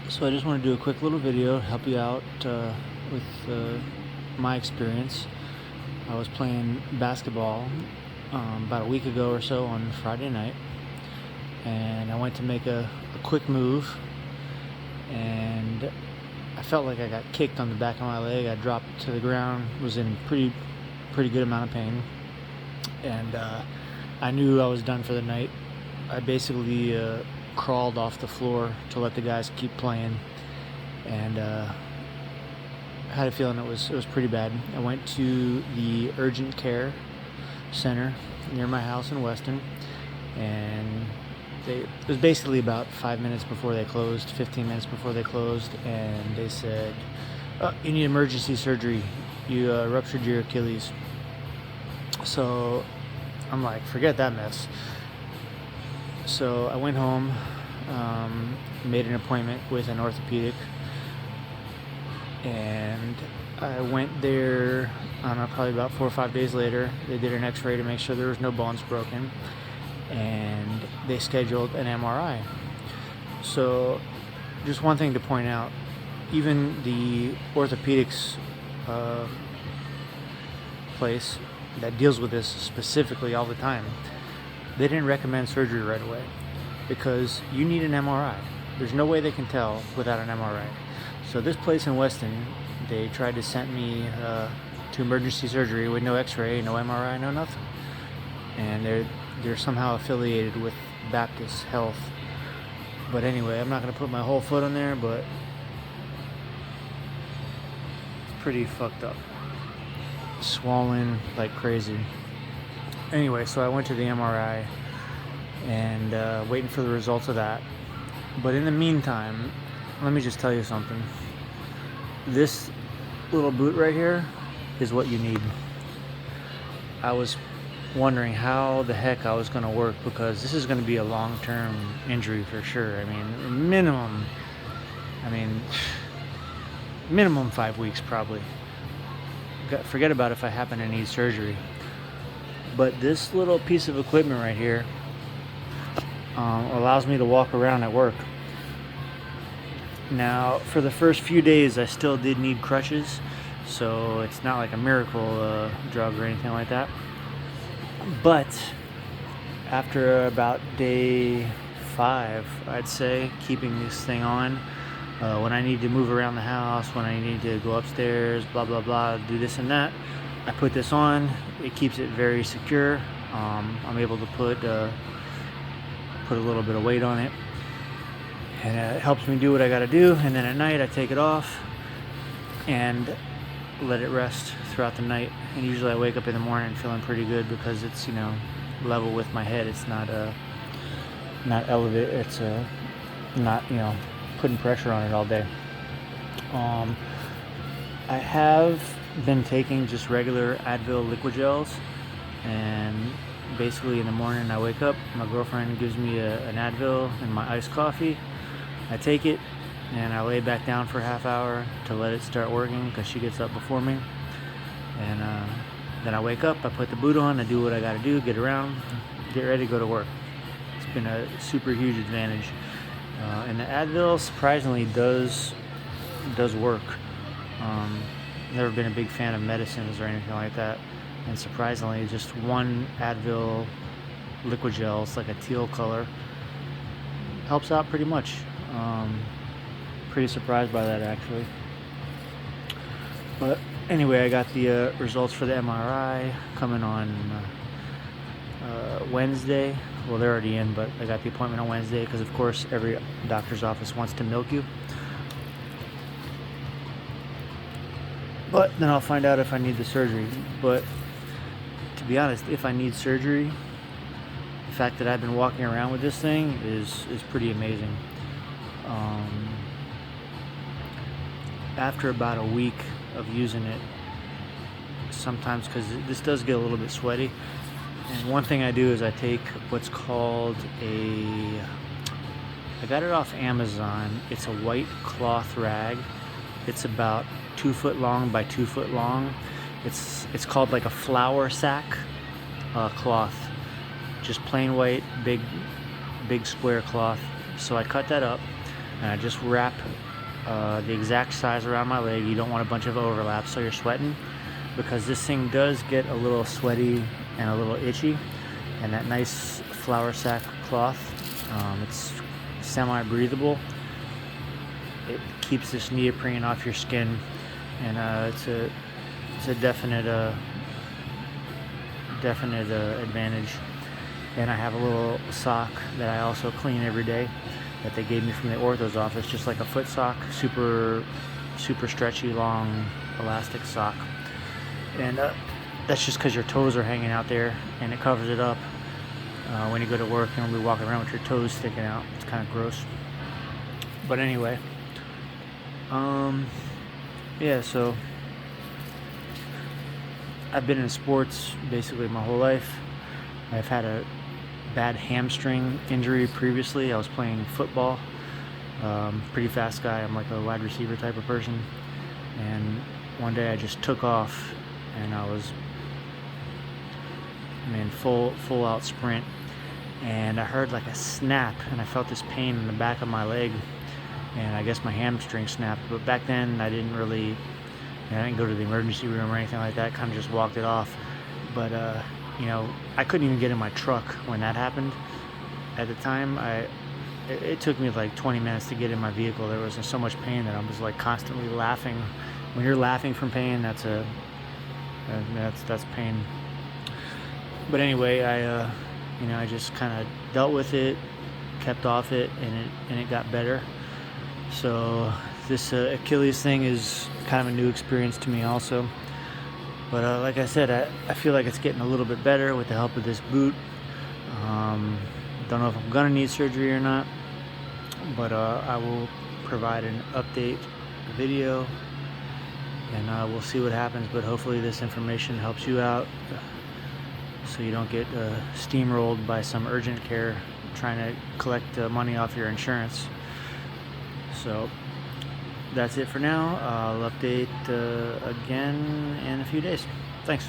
So I just want to do a quick little video, help you out with my experience. I was playing basketball about a week ago or so on Friday night, and I went to make a quick move, and I felt like I got kicked on the back of my leg. I dropped to the ground, was in pretty good amount of pain, and I knew I was done for the night. I basically crawled off the floor to let the guys keep playing, and had a feeling it was pretty bad. I went to the urgent care center near my house in Weston, and it was basically about 5 minutes before they closed, 15 minutes before they closed, and they said, you need emergency surgery. You ruptured your Achilles. So I'm like, forget that mess. So I went home, made an appointment with an orthopedic, and I went there, I don't know, probably about 4 or 5 days later. They did an x-ray to make sure there was no bones broken, and they scheduled an MRI. So just one thing to point out, even the orthopedics place that deals with this specifically all the time, they didn't recommend surgery right away because you need an MRI. There's no way they can tell without an MRI. So this place in Weston, they tried to send me to emergency surgery with no x-ray, no MRI, no nothing. And they're somehow affiliated with Baptist Health. But anyway, I'm not going to put my whole foot on there, but it's pretty fucked up. Swollen like crazy. Anyway, so I went to the MRI and waiting for the results of that. But in the meantime, let me just tell you something. This little boot right here is what you need. I was wondering how the heck I was going to work, because this is going to be a long-term injury for sure. I mean, minimum 5 weeks probably. Forget about if I happen to need surgery. But this little piece of equipment right here allows me to walk around at work. Now, for the first few days, I still did need crutches, so it's not like a miracle drug or anything like that. But after about day 5, I'd say, keeping this thing on, when I need to move around the house, when I need to go upstairs, blah, blah, blah, do this and that, I put this on. It keeps it very secure. I'm able to put a little bit of weight on it, and it helps me do what I got to do. And then at night I take it off and let it rest throughout the night. And usually I wake up in the morning feeling pretty good, because it's, level with my head. It's not elevated. It's not putting pressure on it all day. I have been taking just regular Advil liquid gels, and basically in the morning I wake up, my girlfriend gives me an Advil and my iced coffee. I take it and I lay back down for a half hour to let it start working, because she gets up before me. And then I wake up, I put the boot on, I do what I gotta do, get around, get ready to go to work. It's been a super huge advantage. And the Advil surprisingly does work. Never been a big fan of medicines or anything like that, and surprisingly, just one Advil liquid gel, it's like a teal color, helps out pretty much. Pretty surprised by that, actually. But anyway, I got the results for the MRI coming on Wednesday. Well, they're already in, but I got the appointment on Wednesday because, of course, every doctor's office wants to milk you. But then I'll find out if I need the surgery. But to be honest, if I need surgery, the fact that I've been walking around with this thing is pretty amazing. After about a week of using it, sometimes, because this does get a little bit sweaty, and one thing I do is I take what's called I got it off Amazon. It's a white cloth rag. It's about 2 foot long by 2 foot long. It's called like a flour sack cloth, just plain white, big square cloth. So I cut that up, and I just wrap the exact size around my leg. You don't want a bunch of overlap so you're sweating, because this thing does get a little sweaty and a little itchy. And that nice flour sack cloth, it's semi-breathable. It keeps this neoprene off your skin, and it's a definite advantage. And I have a little sock that I also clean every day that they gave me from the ortho's office, just like a foot sock, super stretchy, long, elastic sock. And that's just because your toes are hanging out there, and it covers it up. When you go to work, you don't be walking around with your toes sticking out. It's kind of gross. But anyway, yeah, so I've been in sports basically my whole life. I've had a bad hamstring injury previously. I was playing football. Pretty fast guy. I'm like a wide receiver type of person. And one day I just took off, and I was full out sprint, and I heard like a snap, and I felt this pain in the back of my leg, and I guess my hamstring snapped. But back then I didn't I didn't go to the emergency room or anything like that. Kind of just walked it off. But I couldn't even get in my truck when that happened. At the time, it took me like 20 minutes to get in my vehicle. There was so much pain that I was like constantly laughing. When you're laughing from pain, that's pain. But anyway, I just kind of dealt with it, kept off it, and it got better. So this Achilles thing is kind of a new experience to me also. But like I said, I feel like it's getting a little bit better with the help of this boot. Don't know if I'm gonna need surgery or not, but I will provide an update video, and we'll see what happens. But hopefully this information helps you out, so you don't get steamrolled by some urgent care trying to collect money off your insurance. So that's it for now. I'll update again in a few days. Thanks.